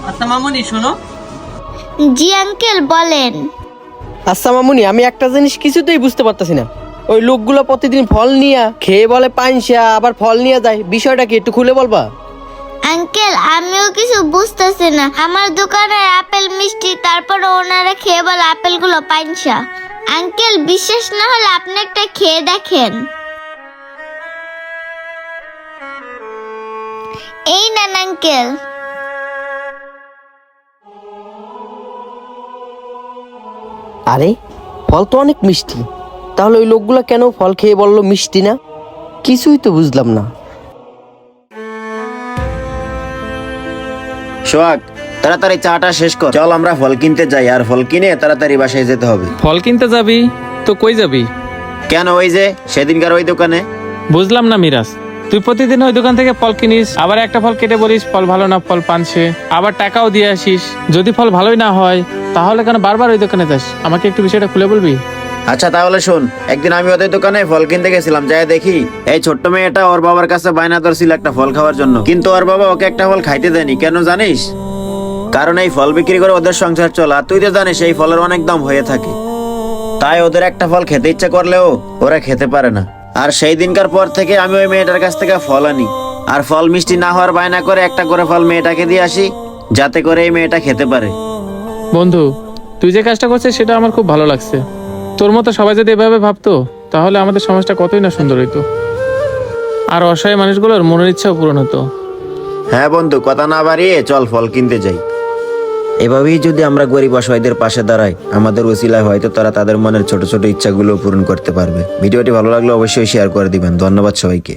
আচ্ছা মামুনি শোনো। জি আঙ্কেল বলেন। আচ্ছা মামুনি, আমি একটা জিনিস কিছুতেই বুঝতে পারতাছি না। ওই লোকগুলো প্রতিদিন ফল নিয়ে খেয়ে বলে পাইনসা, আবার ফল নিয়ে যায়, বিষয়টা কি একটু খুলে বলবা? আঙ্কেল আমিও কিছু বুঝতেছি না, আমার দোকানে আপেল মিষ্টি, তারপর ওনারা খেয়ে বলে আপেলগুলো পাইনসা। আঙ্কেল বিশ্বাস না হলে আপনি একটা খেয়ে দেখেন। এই নেন আঙ্কেল। আরে ফল তো অনেক মিষ্টি, তাহলে ওই লোকগুলো কেন ফল খেয়ে বললো মিষ্টি না? কিছুই তো বুঝলাম না। সোহাগ, তাড়াতাড়ি চাটা শেষ কর, চল আমরা ফল কিনতে যাই, আর ফল কিনে তাড়াতাড়ি বাসায় যেতে হবে। ফল কিনতে যাবি তো কই যাবি? কেন, ওই যে সেদিনকার ওই দোকানে। বুঝলাম না মিরাজ, তুই প্রতিদিন ওই দোকান থেকে ফল কিনিস, আবার একটা ফল কেটে বলিস ফল ভালো না, ফল পানছে, আবার টাকাও দিয়ে আসিস। যদি ফল ভালোই না হয় তাহলে কেন বারবার ওই দোকানে যাস? আমাকে একটু বিষয়টা খুলে বলবি? আচ্ছা তাহলে শোন, একদিন আমি ওদের দোকানে ফল কিনতে গেছিলাম, যাই দেখি এই ছোট্ট মেয়েটা ওর বাবার কাছে বায়না ধরছিল একটা ফল খাওয়ার জন্য, কিন্তু ওর বাবা ওকে একটা ফল খাইতে দেয়নি। কেন জানিস? কারণ এই ফল বিক্রি করে ওদের সংসার চলে, আর তুই তো জানিস এই ফলের অনেক দাম হয়ে থাকে। তাই ওদের একটা ফল খেতে ইচ্ছা করলেও ওরা খেতে পারে না। আর সেই দিনকার পর থেকে আমি ওই মেয়েটার কাছ থেকে ফল আনি, আর ফল মিষ্টি না হওয়ার বায়না করে একটা করে ফল মেয়েটাকে দিয়ে আসি, যাতে করে এই মেয়েটা খেতে পারে। বন্ধু, তুই যে কাজটা করছিস সেটা আমার খুব ভালো লাগছে। তোর মতো সবাই যদি এভাবে ভাবতো তাহলে আমাদের সমাজটা কতই না সুন্দর হইতো, আর অসহায় মানুষগুলোর মনের ইচ্ছাও পূরণ হতো। হ্যাঁ বন্ধু, কথা না বাড়িয়ে চল ফল কিনতে যাই। এভাবেই যদি আমরা গরিব অসহায়দের পাশে দাঁড়াই, আমাদের ওসিলায় হয়তো তারা তাদের মনের ছোট ছোট ইচ্ছাগুলো পূরণ করতে পারবে। ভিডিওটি ভালো লাগলে অবশ্যই শেয়ার করে দিবেন। ধন্যবাদ সবাইকে।